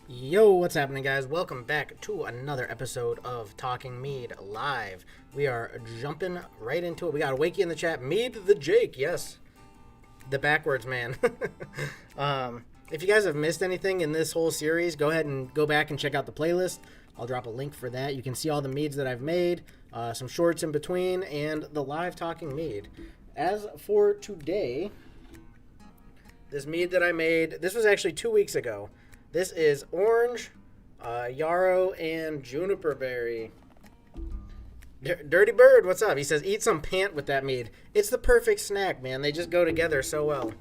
Yo, what's happening, guys? Welcome back to another episode of Talking Mead Live. We are jumping right into it. We got a Wakey in the chat. Mead the Jake, yes. The backwards man. If you guys have missed anything in this whole series, go ahead and go back and check out the playlist. I'll drop a link for that. You can see all the meads that I've made, some shorts in between, and the live Talking Mead. As for today, this mead that I made, this was actually 2 weeks ago. This is orange, yarrow, and juniper berry. Dirty Bird, what's up? He says, eat some pant with that mead. It's the perfect snack, man. They just go together so well.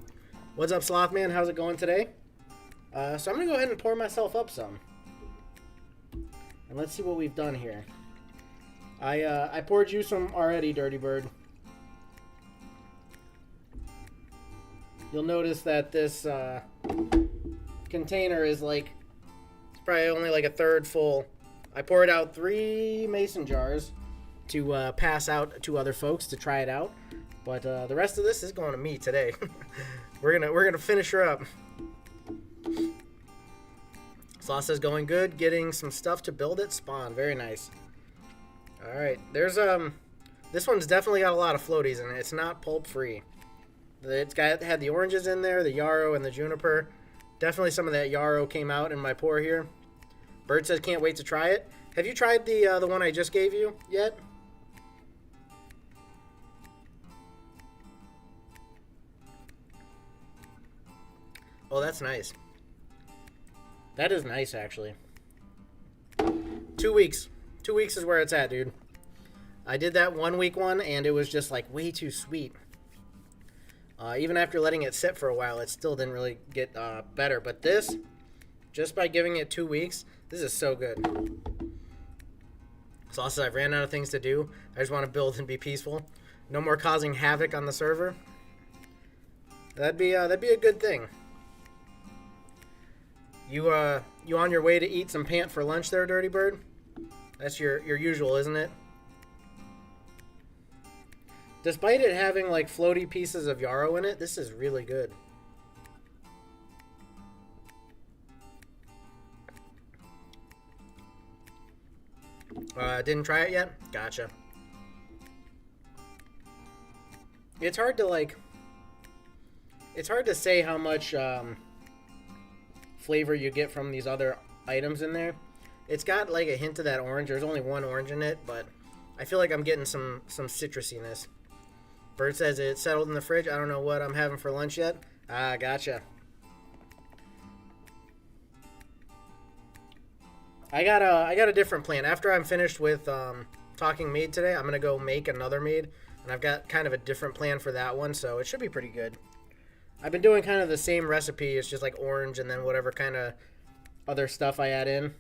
What's up, Slothman? How's it going today? So I'm going to go ahead and pour myself up some. And let's see what we've done here. I poured you some already, Dirty Bird. You'll notice that this container is like, it's probably only like a third full. I poured out 3 mason jars to pass out to other folks to try it out, but the rest of this is going to me today. we're gonna finish her up. Sauce is going good, getting some stuff to build it. Spawn, very nice. All right, there's this one's definitely got a lot of floaties in it. It's not pulp free. Had the oranges in there, the yarrow and the juniper. Definitely some of that yarrow came out in my pour here. Bird says can't wait to try it. Have you tried the one I just gave you yet? Oh, that's nice. That is nice, actually. 2 weeks. 2 weeks is where it's at, dude. I did that 1 week one, and it was just like way too sweet. Even after letting it sit for a while, it still didn't really get better. But this, just by giving it 2 weeks, this is so good. So also, I've ran out of things to do. I just want to build and be peaceful. No more causing havoc on the server. That'd be a good thing. You on your way to eat some pant for lunch there, Dirty Bird? That's your usual, isn't it? Despite it having like floaty pieces of yarrow in it, this is really good. Didn't try it yet? Gotcha. It's hard to say how much flavor you get from these other items in there. It's got like a hint of that orange. There's only one orange in it, but I feel like I'm getting some citrusiness. Bird says it's settled in the fridge. I don't know what I'm having for lunch yet. Ah, gotcha. I got a different plan. After I'm finished with Talking Mead today, I'm gonna go make another mead, and I've got kind of a different plan for that one, so it should be pretty good. I've been doing kind of the same recipe. It's just like orange and then whatever kind of other stuff I add in.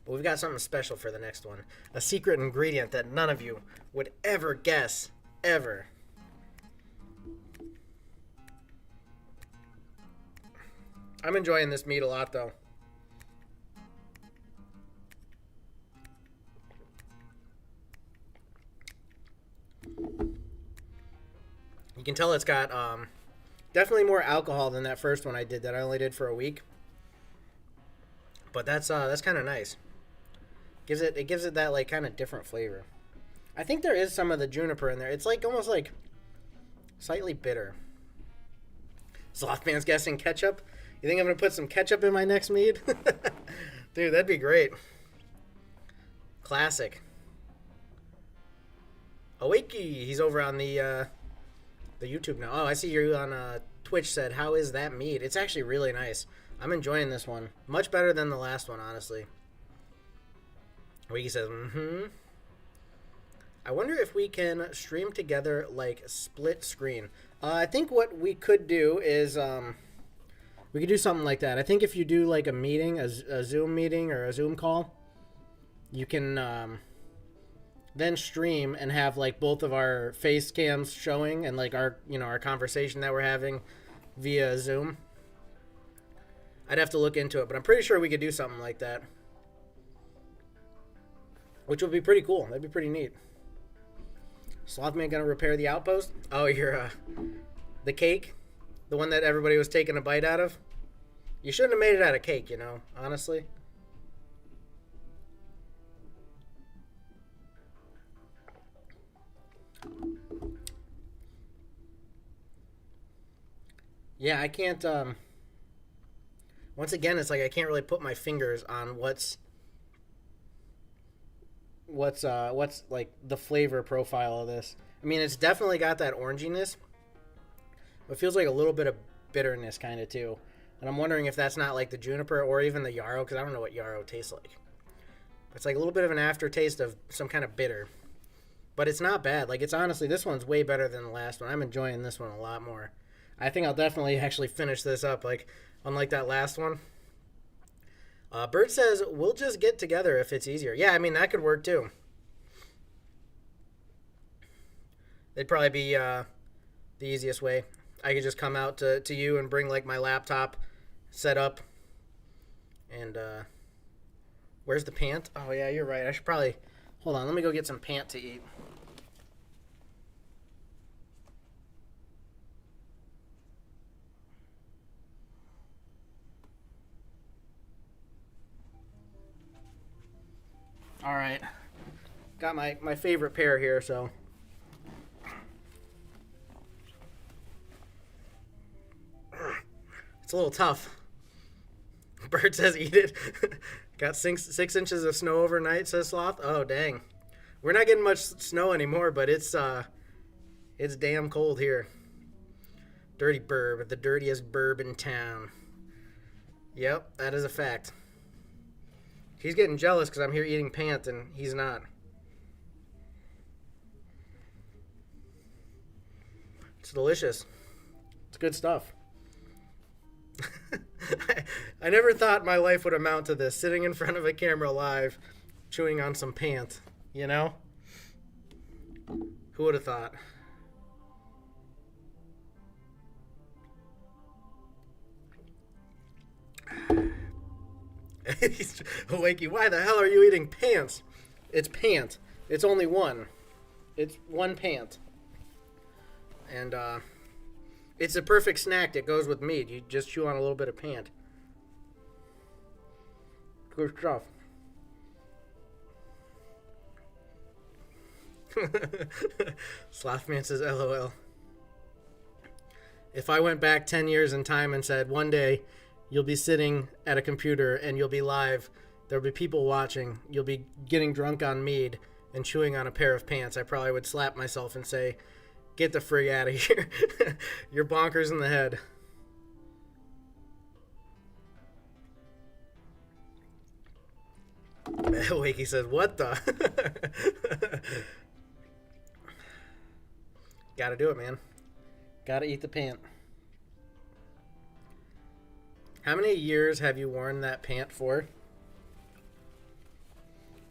But we've got something special for the next one. A secret ingredient that none of you would ever guess. Ever. I'm enjoying this meat a lot, though. You can tell it's got definitely more alcohol than that first one I did that I only did for a week. But that's kind of nice. It gives it that like kind of different flavor. I think there is some of the juniper in there. It's like almost like slightly bitter. Slothman's guessing ketchup. You think I'm going to put some ketchup in my next mead? Dude, that'd be great. Classic. Awakey. He's over on the YouTube now. Oh, I see you on Twitch said, how is that mead? It's actually really nice. I'm enjoying this one. Much better than the last one, honestly. Awakey says, I wonder if we can stream together like split screen. I think what we could do is we could do something like that. I think if you do like a meeting, a Zoom meeting or a Zoom call, you can then stream and have like both of our face cams showing and like our our conversation that we're having via Zoom. I'd have to look into it, but I'm pretty sure we could do something like that, which would be pretty cool. That'd be pretty neat. Slothman gonna repair the outpost? Oh, you're the cake? The one that everybody was taking a bite out of? You shouldn't have made it out of cake, you know, honestly. Yeah, I can't, once again, it's like I can't really put my fingers on what's like the flavor profile of this. I mean, it's definitely got that oranginess. It feels like a little bit of bitterness kind of too. And I'm wondering if that's not like the juniper or even the yarrow, because I don't know what yarrow tastes like. It's like a little bit of an aftertaste of some kind of bitter. But it's not bad. Like, it's honestly, this one's way better than the last one. I'm enjoying this one a lot more. I think I'll definitely actually finish this up, like, unlike that last one. Bird says, we'll just get together if it's easier. Yeah, I mean, that could work too. They'd probably be the easiest way. I could just come out to you and bring, like, my laptop set up. And, where's the pant? Oh, yeah, you're right. I should probably... Hold on, let me go get some pant to eat. All right. Got my favorite pair here, so... It's a little tough. Bird says eat it. Got 6 inches of snow overnight, says Sloth. Oh, dang. We're not getting much snow anymore, but it's damn cold here. Dirty burb, the dirtiest burb in town. Yep, that is a fact. He's getting jealous because I'm here eating pant and he's not. It's delicious. It's good stuff. I never thought my life would amount to this, sitting in front of a camera live, chewing on some pant, you know? Who would have thought? Wakey, why the hell are you eating pants? It's pant. It's only one. It's one pant. And, it's a perfect snack that goes with meat. You just chew on a little bit of pant. Good stuff. Slothman says, LOL. If I went back 10 years in time and said, one day you'll be sitting at a computer and you'll be live, there'll be people watching, you'll be getting drunk on mead and chewing on a pair of pants, I probably would slap myself and say, get the frig out of here. You're bonkers in the head. Wakey says, what the? Gotta do it, man. Gotta eat the pant. How many years have you worn that pant for?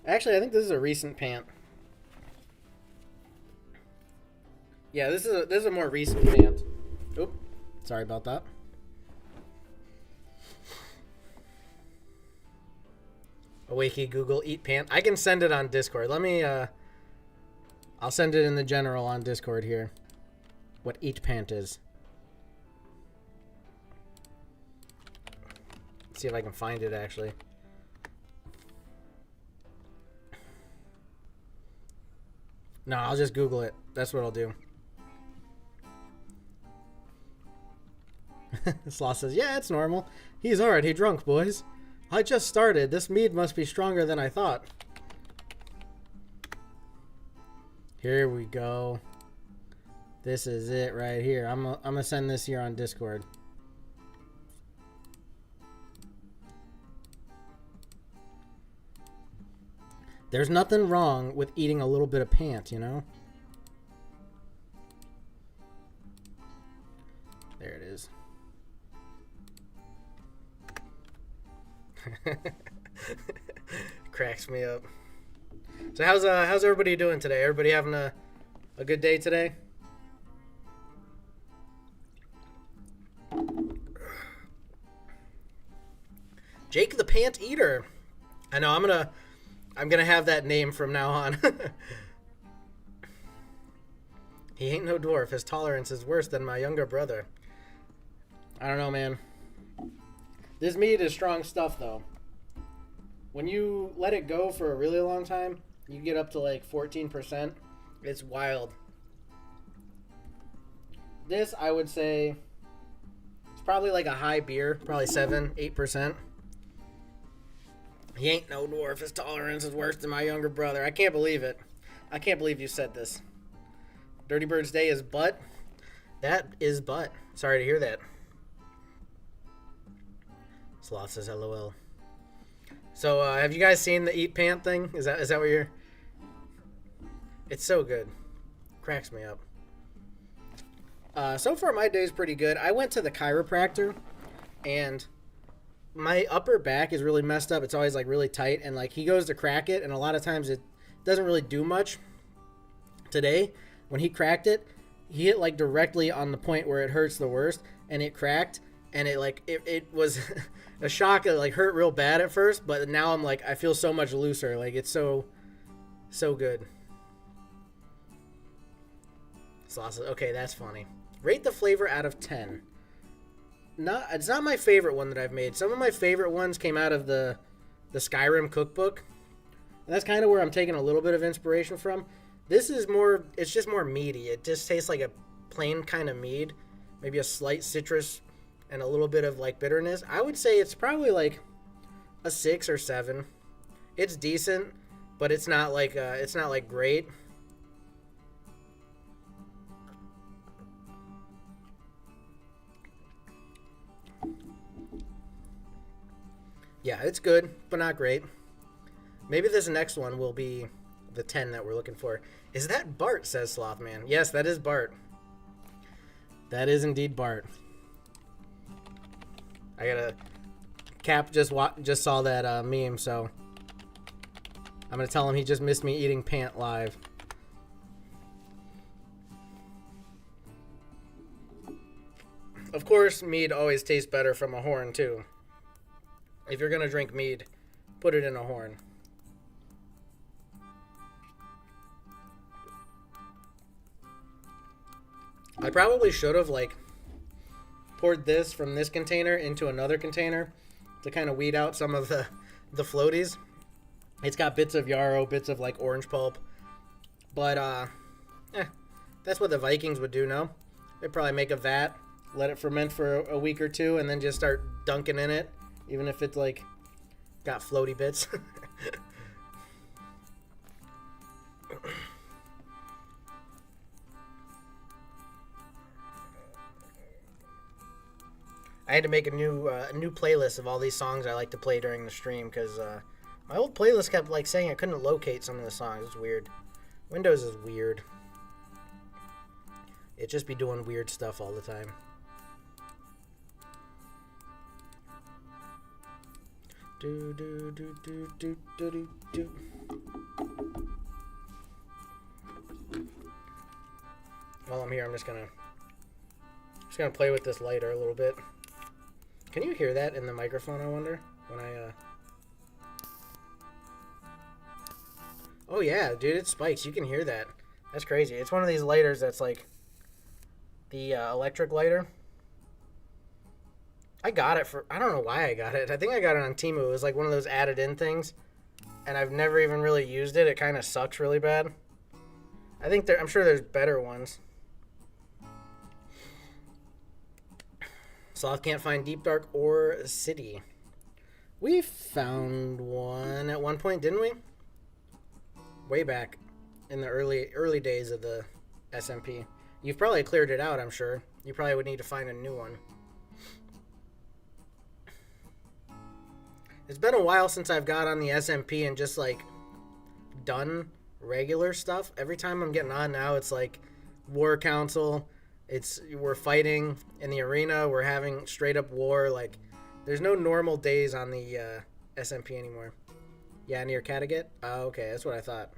Actually, I think this is a recent pant. Yeah, this is a more recent pant. Oop, sorry about that. Awakey Google eat pant. I can send it on Discord. Let me I'll send it in the general on Discord here. What eat pant is. Let's see if I can find it actually. No, I'll just Google it. That's what I'll do. Sloth says, yeah, it's normal. He's already drunk, boys. I just started. This mead must be stronger than I thought. Here we go. This is it right here. I'm gonna send this here on Discord. There's nothing wrong with eating a little bit of pant, you know? There it is. Cracks me up. So how's everybody doing today? Everybody having a good day today? Jake the Pant Eater. I know I'm gonna have that name from now on. He ain't no dwarf. His tolerance is worse than my younger brother. I don't know, man. This mead is strong stuff, though. When you let it go for a really long time, you get up to like 14%. It's wild. This, I would say, it's probably like a high beer, probably 7-8%. He ain't no dwarf. His tolerance is worse than my younger brother. I can't believe it. I can't believe you said this. Dirty Bird's Day is butt. That is butt. Sorry to hear that. Sloth says LOL. So, have you guys seen the Eat Pant thing? Is that what you're... It's so good. Cracks me up. So far, my day's pretty good. I went to the chiropractor, and my upper back is really messed up. It's always, like, really tight, and, like, he goes to crack it, and a lot of times it doesn't really do much. Today, when he cracked it, he hit, like, directly on the point where it hurts the worst, and it cracked, and it was a shock. It, like, hurt real bad at first, but now I'm, like, I feel so much looser. Like, it's so good. Sausage. Okay, that's funny. Rate the flavor out of 10. It's not my favorite one that I've made. Some of my favorite ones came out of the Skyrim cookbook. And that's kind of where I'm taking a little bit of inspiration from. This is more, it's just more meaty. It just tastes like a plain kind of mead. Maybe a slight citrus and a little bit of like bitterness. I would say it's probably like a 6 or 7. It's decent, but it's not like great. Yeah, it's good, but not great. Maybe this next one will be the 10 that we're looking for. Is that Bart, says Slothman. Yes, that is Bart. That is indeed Bart. I gotta... Cap just saw that meme, so... I'm gonna tell him he just missed me eating pant live. Of course, mead always tastes better from a horn, too. If you're gonna drink mead, put it in a horn. I probably should have, like, poured this from this container into another container to kind of weed out some of the floaties. It's got bits of yarrow, bits of, like, orange pulp. But, that's what the Vikings would do, no? They'd probably make a vat, let it ferment for a week or two, and then just start dunking in it. Even if it's, like, got floaty bits. I had to make a new playlist of all these songs I like to play during the stream, because my old playlist kept, like, saying I couldn't locate some of the songs. It's weird. Windows is weird. It just be doing weird stuff all the time. Do do do do do do do do. While I'm here, I'm just gonna play with this lighter a little bit. Can you hear that in the microphone? I wonder when I. Oh yeah, dude, it spikes. You can hear that. That's crazy. It's one of these lighters that's like the electric lighter. I got it for, I don't know why I got it. I think I got it on Temu. It was like one of those added in things. And I've never even really used it. It kind of sucks really bad. I'm sure there's better ones. Sloth can't find Deep Dark or City. We found one at one point, didn't we? Way back in the early days of the SMP. You've probably cleared it out, I'm sure. You probably would need to find a new one. It's been a while since I've got on the SMP and just, like, done regular stuff. Every time I'm getting on now, it's like War Council. We're fighting in the arena. We're having straight up war. Like, there's no normal days on the SMP anymore. Yeah, near Kattegat? Oh, okay, that's what I thought.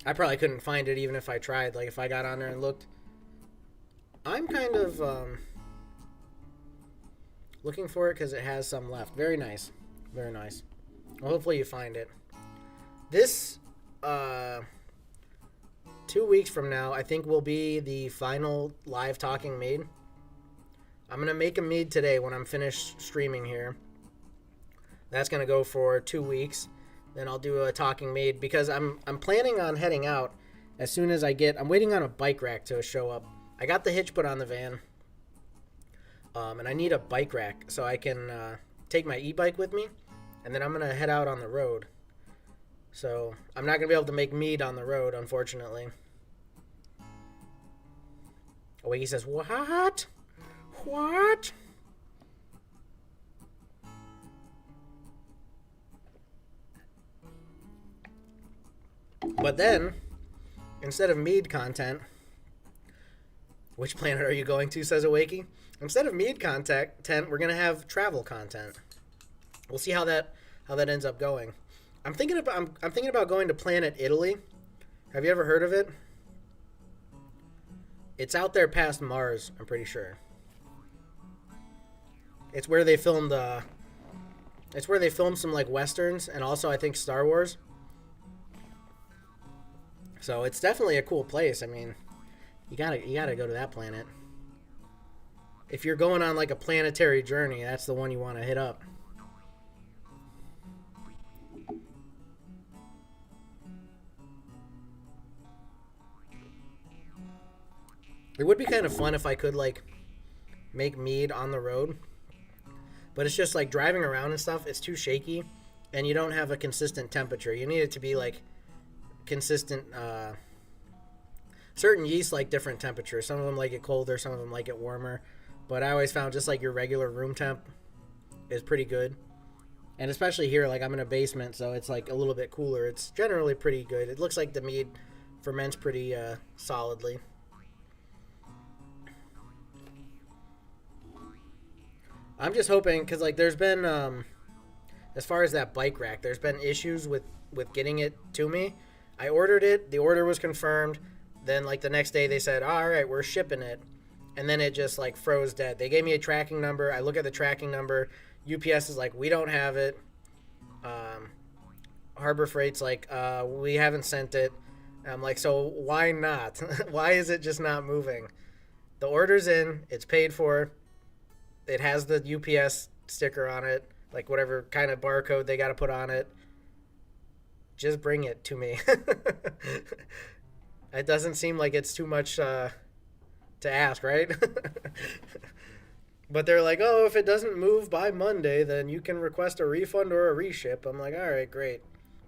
I probably couldn't find it even if I tried. Like, if I got on there and looked. I'm kind of looking for it because it has some left. Very nice. Very nice. Well, hopefully you find it. This 2 weeks from now, I think will be the final live Talking Mead. I'm going to make a mead today when I'm finished streaming here. That's going to go for 2 weeks. Then I'll do a Talking Mead because I'm planning on heading out as soon as I'm waiting on a bike rack to show up. I got the hitch put on the van. And I need a bike rack so I can take my e-bike with me. And then I'm going to head out on the road. So I'm not going to be able to make mead on the road, unfortunately. Oh, he says, what? What? But then, instead of mead content, which planet are you going to, says Awakey? Instead of mead content, we're going to have travel content. We'll see how that ends up going. I'm thinking about going to Planet Italy. Have you ever heard of it? It's out there past Mars, I'm pretty sure. It's where they filmed some like westerns and also I think Star Wars. So it's definitely a cool place. I mean, you gotta go to that planet. If you're going on like a planetary journey, that's the one you want to hit up. It would be kind of fun if I could like make mead on the road. But it's just like driving around and stuff, it's too shaky and you don't have a consistent temperature. You need it to be like consistent. Certain yeasts like different temperatures. Some of them like it colder, some of them like it warmer. But I always found just like your regular room temp is pretty good. And especially here, like I'm in a basement, so it's like a little bit cooler. It's generally pretty good. It looks like the mead ferments pretty solidly. I'm just hoping, because like there's been, as far as that bike rack, there's been issues with getting it to me. I ordered it, the order was confirmed, then like the next day they said, all right, we're shipping it, and then it just like froze dead. They gave me a tracking number, I look at the tracking number, UPS is like, we don't have it, Harbor Freight's like, we haven't sent it. And I'm like, so why not? Why is it just not moving? The order's in, it's paid for, it has the UPS sticker on it, like whatever kind of barcode they got to put on it. Just bring it to me. It doesn't seem like it's too much to ask, right? But they're like, oh, if it doesn't move by Monday, then you can request a refund or a reship. I'm like, all right, great.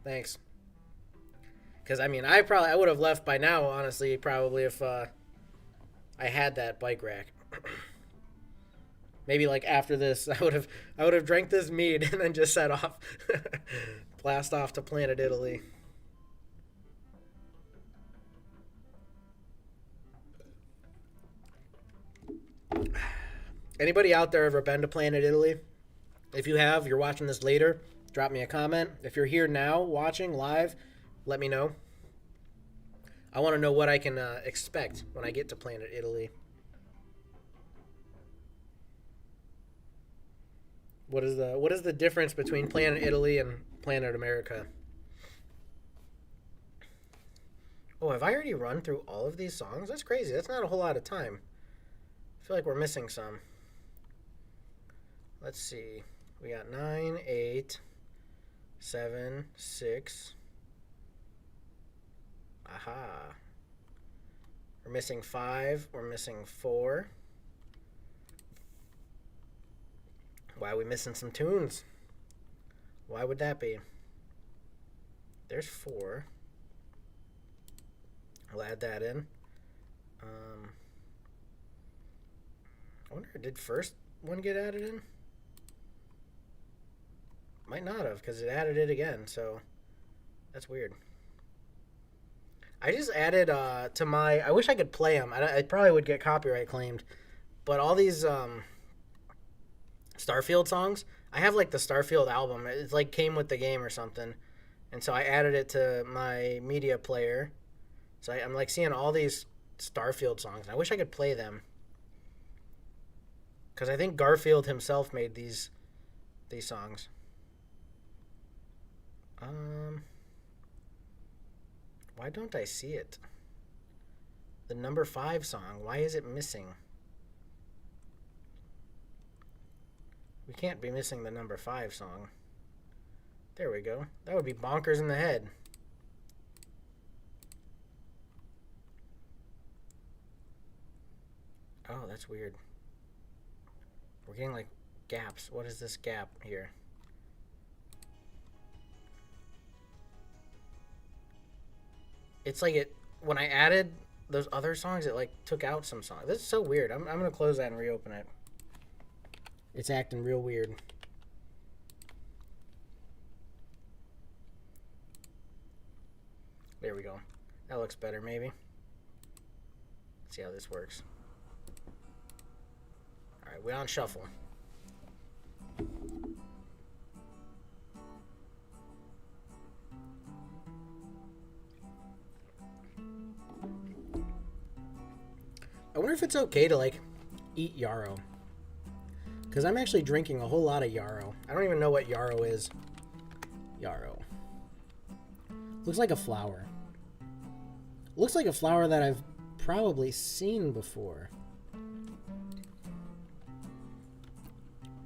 Thanks. Because, I mean, I would have left by now, honestly, probably if I had that bike rack. Maybe like after this, I would have drank this mead and then just set off, blast off to Planet Italy. Anybody out there ever been to Planet Italy? If you have, you're watching this later, drop me a comment. If you're here now watching live, let me know. I want to know what I can expect when I get to Planet Italy. What is the difference between Planet Italy and Planet America? Oh, have I already run through all of these songs? That's crazy. That's not a whole lot of time. I feel like we're missing some. Let's see. We got 9, 8, 7, 6. Aha. We're missing 5. We're missing 4. Why are we missing some tunes? Why would that be? There's 4. I'll add that in. I wonder, did first one get added in? Might not have, because it added it again, so that's weird. I just added to my... I wish I could play them. I probably would get copyright claimed. But all these... Starfield songs. I have like the Starfield album. It's like came with the game or something. And so I added it to my media player. So I'm like seeing all these Starfield songs. I wish I could play them. Because I think Garfield himself made these songs. Why don't I see it? The number 5 song. Why is it missing? We can't be missing the number 5 song. There we go. That would be Bonkers in the Head. Oh, that's weird. We're getting like gaps. What is this gap here? It's like when I added those other songs, it like took out some songs. This is so weird. I'm gonna close that and reopen it. It's acting real weird. There we go. That looks better, maybe. Let's see how this works. Alright, we on shuffle. I wonder if it's okay to, like, eat yarrow. Because I'm actually drinking a whole lot of yarrow. I don't even know what yarrow is. Yarrow. Looks like a flower. Looks like a flower that I've probably seen before.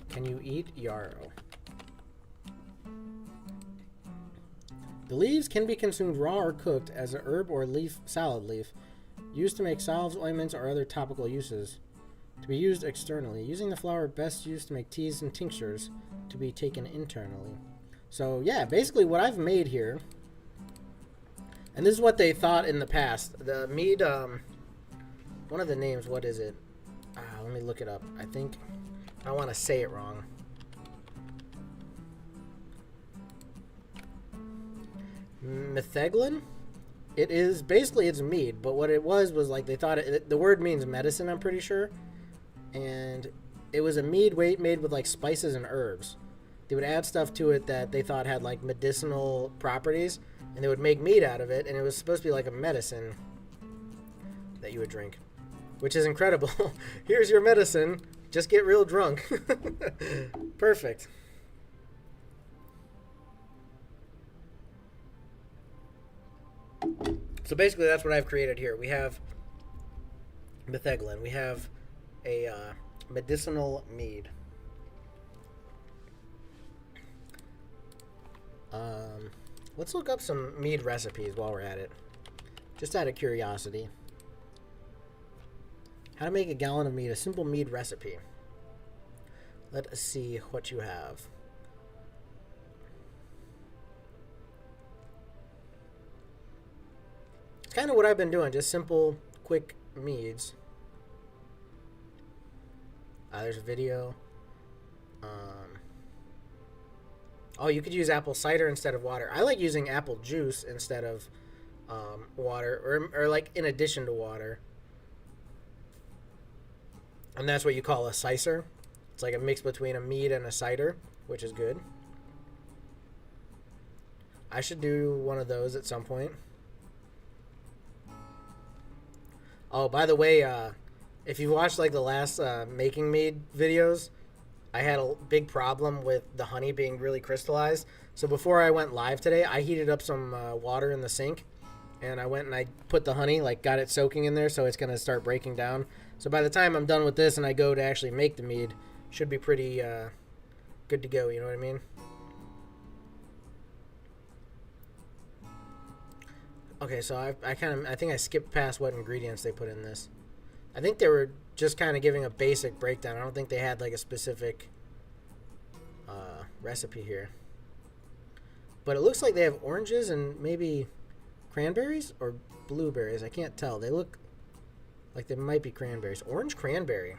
Can you eat yarrow? The leaves can be consumed raw or cooked as an herb or leaf, salad leaf, used to make salves, ointments, or other topical uses. To be used externally. Using the flower best used to make teas and tinctures to be taken internally. So yeah, basically what I've made here, and this is what they thought in the past. The mead, one of the names, what is it? Let me look it up. I think, I don't want to say it wrong. Metheglin? It is, basically it's mead, but what it was like they thought, the word means medicine, I'm pretty sure. And it was a mead made with like spices and herbs. They would add stuff to it that they thought had like medicinal properties, and they would make mead out of it, and it was supposed to be like a medicine that you would drink, which is incredible. Here's your medicine. Just get real drunk. Perfect. So basically that's what I've created here. We have metheglin. We have a medicinal mead. Let's look up some mead recipes while we're at it. Just out of curiosity. How to make a gallon of mead. A simple mead recipe. Let us see what you have. It's kind of what I've been doing. Just simple, quick meads. There's a video. Oh, you could use apple cider instead of water. I like using apple juice instead of water, or like in addition to water. And that's what you call a cicer. It's like a mix between a mead and a cider, which is good. I should do one of those at some point. Oh, by the way, if you watched like the last making mead videos, I had a big problem with the honey being really crystallized. So before I went live today, I heated up some water in the sink, and I went and I put the honey, like got it soaking in there, so it's going to start breaking down. So by the time I'm done with this and I go to actually make the mead, should be pretty good to go, you know what I mean? Okay, so I think I skipped past what ingredients they put in this. I think they were just kind of giving a basic breakdown. I don't think they had like a specific recipe here. But it looks like they have oranges and maybe cranberries or blueberries. I can't tell. They look like they might be cranberries. Orange cranberry.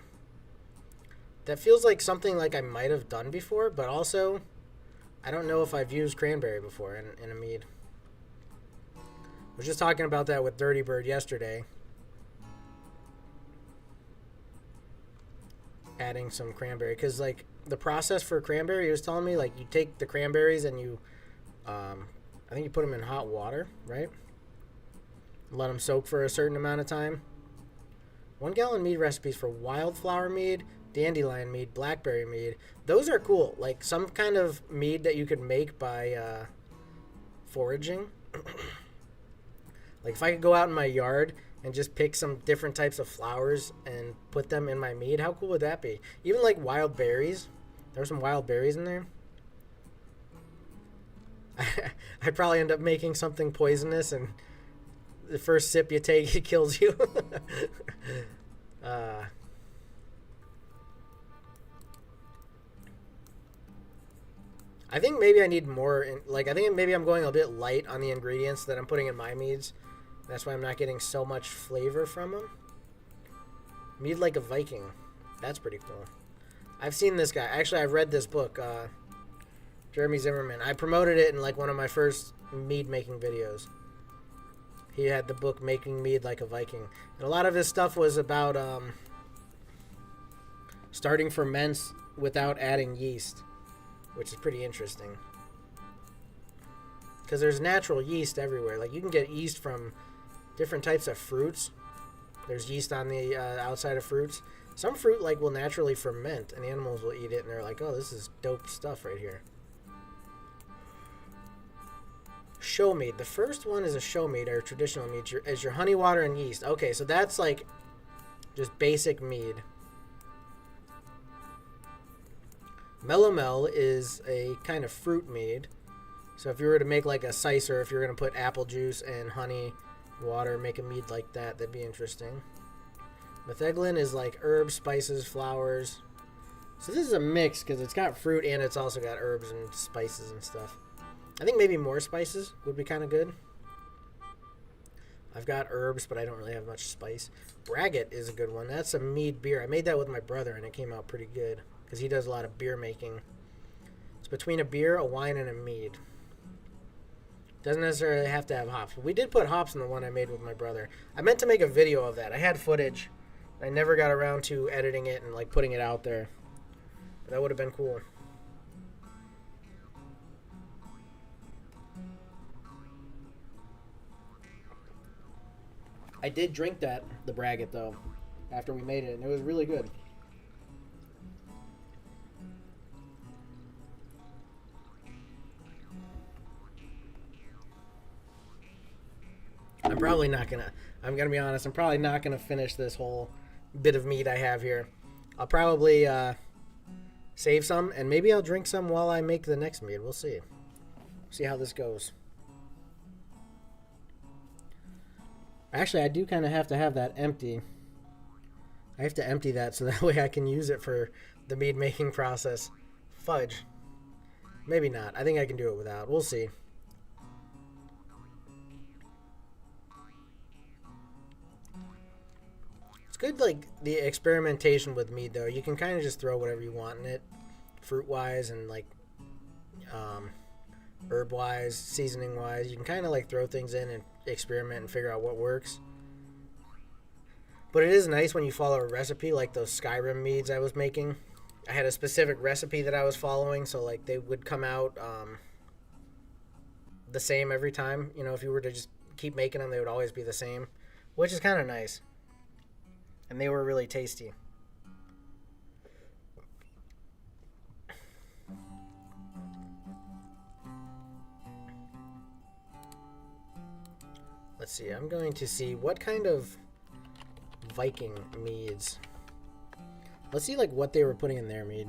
That feels like something like I might have done before, but also I don't know if I've used cranberry before in a mead. I was just talking about that with Dirty Bird yesterday. Adding some cranberry, because like the process for cranberry, he was telling me, like, you take the cranberries and you I think you put them in hot water, right? Let them soak for a certain amount of time. 1 gallon mead recipes for wildflower mead, dandelion mead, blackberry mead. Those are cool. Like some kind of mead that you could make by foraging. Like if I could go out in my yard and just pick some different types of flowers and put them in my mead, how cool would that be? Even like wild berries. There's some wild berries in there. I'd probably end up making something poisonous, and the first sip you take, it kills you. I think maybe I need more. I think maybe I'm going a bit light on the ingredients that I'm putting in my meads. That's why I'm not getting so much flavor from them. Mead like a Viking. That's pretty cool. I've seen this guy. Actually, I've read this book, Jeremy Zimmerman. I promoted it in like one of my first mead making videos. He had the book Making Mead Like a Viking. And a lot of his stuff was about starting ferments without adding yeast, which is pretty interesting. Because there's natural yeast everywhere. Like, you can get yeast from different types of fruits. There's yeast on the outside of fruits. Some fruit, like, will naturally ferment, and animals will eat it, and they're like, oh, this is dope stuff right here. Show mead. The first one is a show mead, or traditional mead. Is your honey, water, and yeast. Okay, so that's, like, just basic mead. Melomel is a kind of fruit mead. So if you were to make, like, a cicer, if you're going to put apple juice and honey, water, make a mead like that, that'd be interesting. Metheglin is like herbs, spices, flowers. So this is a mix because it's got fruit and it's also got herbs and spices and stuff. I think maybe more spices would be kind of good. I've got herbs, but I don't really have much spice. Braggot is a good one. That's a mead beer. I made that with my brother, and it came out pretty good because he does a lot of beer making. It's between a beer, a wine, and a mead. Doesn't necessarily have to have hops. But we did put hops in the one I made with my brother. I meant to make a video of that. I had footage. I never got around to editing it and like putting it out there. That would have been cool. I did drink the Braggot though, after we made it, and it was really good. I'm gonna be honest, I'm probably not gonna finish this whole bit of mead I have here. I'll probably save some, and maybe I'll drink some while I make the next mead. We'll see. See how this goes. Actually, I do kind of have to have that empty. I have to empty that so that way I can use it for the mead making process. Fudge. Maybe not. I think I can do it without. We'll see. It's good, like, the experimentation with mead, though. You can kind of just throw whatever you want in it, fruit-wise and, like, herb-wise, seasoning-wise. You can kind of, like, throw things in and experiment and figure out what works. But it is nice when you follow a recipe, like those Skyrim meads I was making. I had a specific recipe that I was following, so, like, they would come out the same every time. You know, if you were to just keep making them, they would always be the same, which is kind of nice. And they were really tasty. Let's see. I'm going to see what kind of Viking meads. Let's see, like, what they were putting in their mead.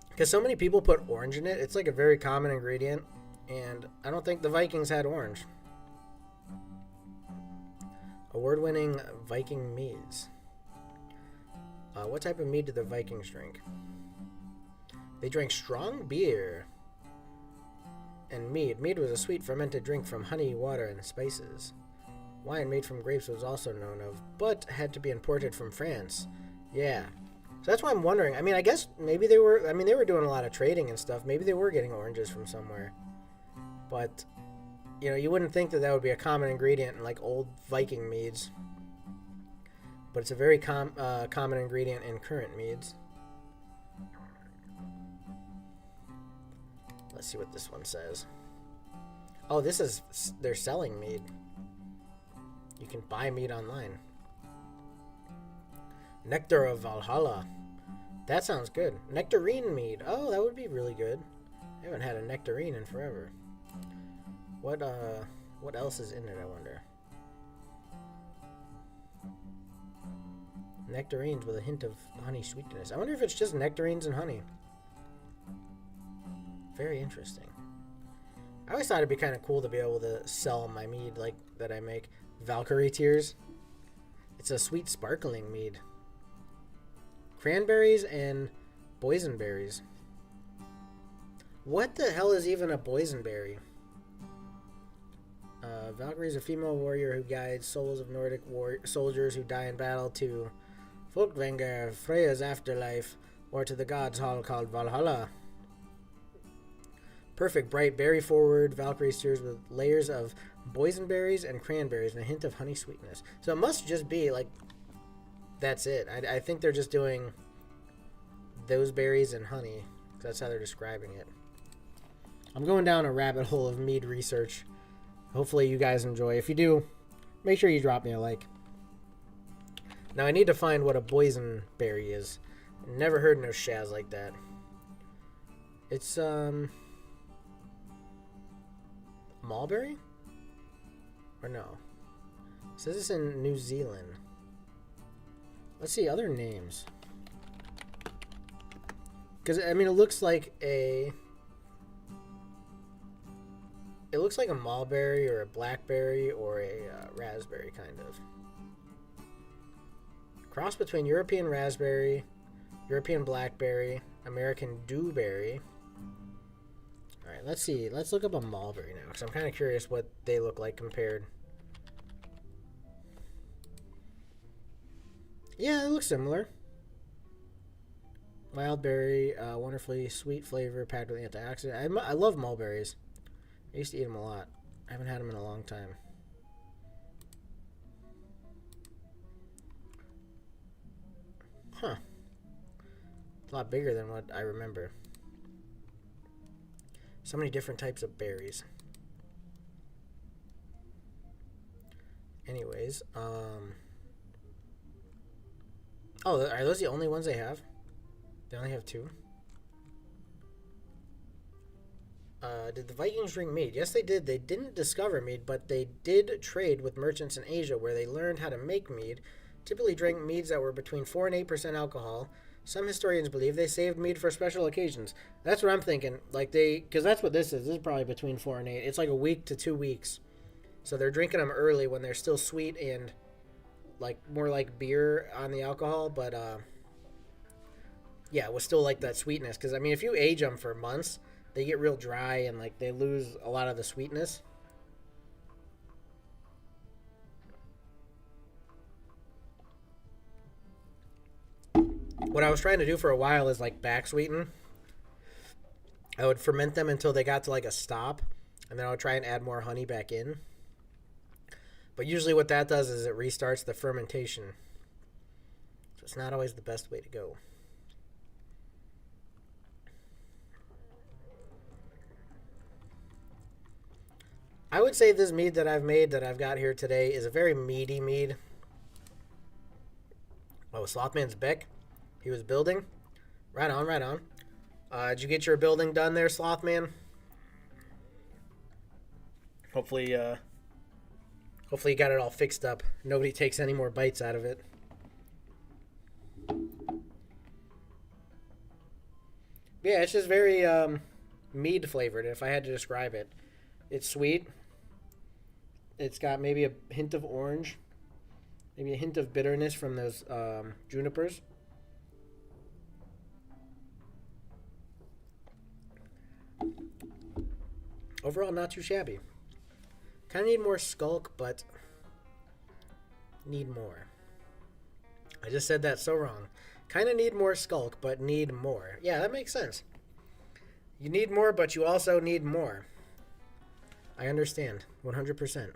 Because so many people put orange in it. It's like a very common ingredient. And I don't think the Vikings had orange. Award-winning Viking meads. What type of mead did the Vikings drink? They drank strong beer and mead. Mead was a sweet fermented drink from honey, water, and spices. Wine made from grapes was also known of, but had to be imported from France. Yeah. So that's why I'm wondering. I mean, I guess maybe they were doing a lot of trading and stuff. Maybe they were getting oranges from somewhere. But you know, you wouldn't think that that would be a common ingredient in, like, old Viking meads. But it's a very common ingredient in current meads. Let's see what this one says. Oh, they're selling mead. You can buy mead online. Nectar of Valhalla. That sounds good. Nectarine mead. Oh, that would be really good. I haven't had a nectarine in forever. What else is in it, I wonder? Nectarines with a hint of honey sweetness. I wonder if it's just nectarines and honey. Very interesting. I always thought it'd be kind of cool to be able to sell my mead like that I make. Valkyrie Tears. It's a sweet sparkling mead. Cranberries and boysenberries. What the hell is even a boysenberry? Valkyrie is a female warrior who guides souls of Nordic soldiers who die in battle to Folkvanger, Freya's afterlife, or to the gods' hall called Valhalla. Perfect, bright, berry-forward Valkyrie Tears with layers of boysenberries and cranberries and a hint of honey sweetness. So it must just be, like, that's it. I think they're just doing those berries and honey. That's how they're describing it. I'm going down a rabbit hole of mead research. Hopefully you guys enjoy. If you do, make sure you drop me a like. Now I need to find what a boysenberry is. Never heard no shaz like that. It's mulberry? Or no? It says it's in New Zealand. Let's see other names. Because I mean, it looks like a mulberry or a blackberry or a raspberry, kind of. Cross between European raspberry, European blackberry, American dewberry. Alright, let's see. Let's look up a mulberry now, because I'm kind of curious what they look like compared. Yeah, it looks similar. Wild berry, wonderfully sweet flavor packed with antioxidant. I love mulberries. I used to eat them a lot. I haven't had them in a long time. Huh. It's a lot bigger than what I remember. So many different types of berries. Anyways, oh, are those the only ones they have? They only have 2? Did the Vikings drink mead? Yes, they did. They didn't discover mead, but they did trade with merchants in Asia where they learned how to make mead. Typically drank meads that were between 4 and 8% alcohol. Some historians believe they saved mead for special occasions. That's what I'm thinking. Like because that's what this is. This is probably between 4 and 8. It's like a week to 2 weeks. So they're drinking them early when they're still sweet and like more like beer on the alcohol, but yeah, it was still like that sweetness. Because I mean, if you age them for months, they get real dry and like they lose a lot of the sweetness. What I was trying to do for a while is like back sweeten. I would ferment them until they got to like a stop, and then I would try and add more honey back in. But usually what that does is it restarts the fermentation. So it's not always the best way to go. I would say this mead that I've made, that I've got here today, is a very meaty mead. Oh, Slothman's Beck. He was building. Right on, right on. Did you get your building done there, Slothman? Hopefully, hopefully you got it all fixed up. Nobody takes any more bites out of it. Yeah, it's just very mead flavored, if I had to describe it. It's sweet. It's got maybe a hint of orange. Maybe a hint of bitterness from those junipers. Overall, not too shabby. Kind of need more skulk, but need more. I just said that so wrong. Kind of need more skulk, but need more. Yeah, that makes sense. You need more, but you also need more. I understand. 100%.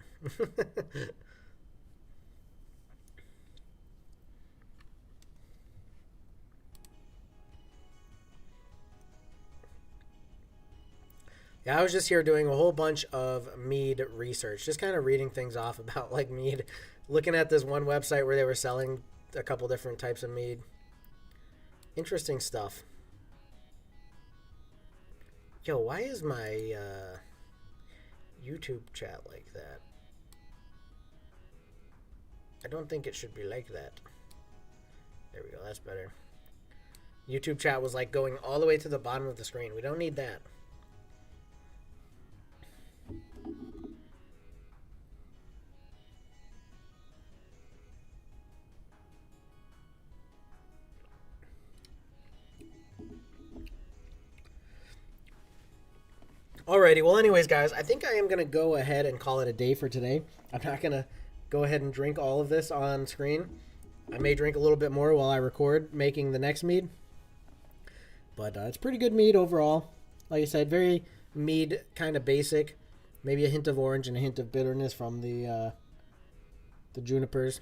Yeah, I was just here doing a whole bunch of mead research, just kind of reading things off about like mead, looking at this one website where they were selling a couple different types of mead. Interesting stuff. Yo, why is my YouTube chat like that? I don't think it should be like that. There we go. That's better. YouTube chat was like going all the way to the bottom of the screen. We don't need that. Alrighty, well anyways guys, I think I am going to go ahead and call it a day for today. I'm not going to go ahead and drink all of this on screen. I may drink a little bit more while I record making the next mead. But it's pretty good mead overall. Like I said, very mead kind of basic. Maybe a hint of orange and a hint of bitterness from the junipers.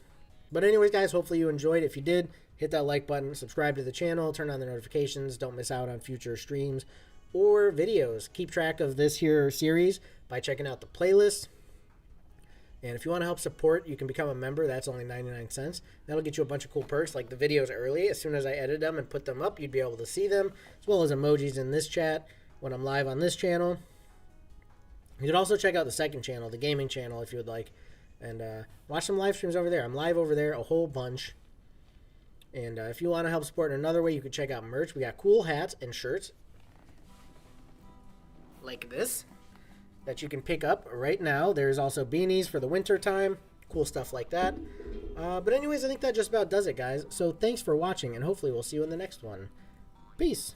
But anyways guys, hopefully you enjoyed. If you did, hit that like button, subscribe to the channel, turn on the notifications, don't miss out on future streams or videos. Keep track of this here series by checking out the playlist. And if you want to help support, you can become a member. That's only 99 cents. That'll get you a bunch of cool perks like the videos early. As soon as I edit them and put them up, you'd be able to see them, as well as emojis in this chat when I'm live on this channel. You could also check out the second channel, the gaming channel, if you would like, and watch some live streams over there. I'm live over there a whole bunch. And if you want to help support in another way, you could check out merch. We got cool hats and shirts like this that you can pick up right now. There's also beanies for the winter time, cool stuff like that. But anyways, I think that just about does it, guys. So thanks for watching, and hopefully we'll see you in the next one. Peace.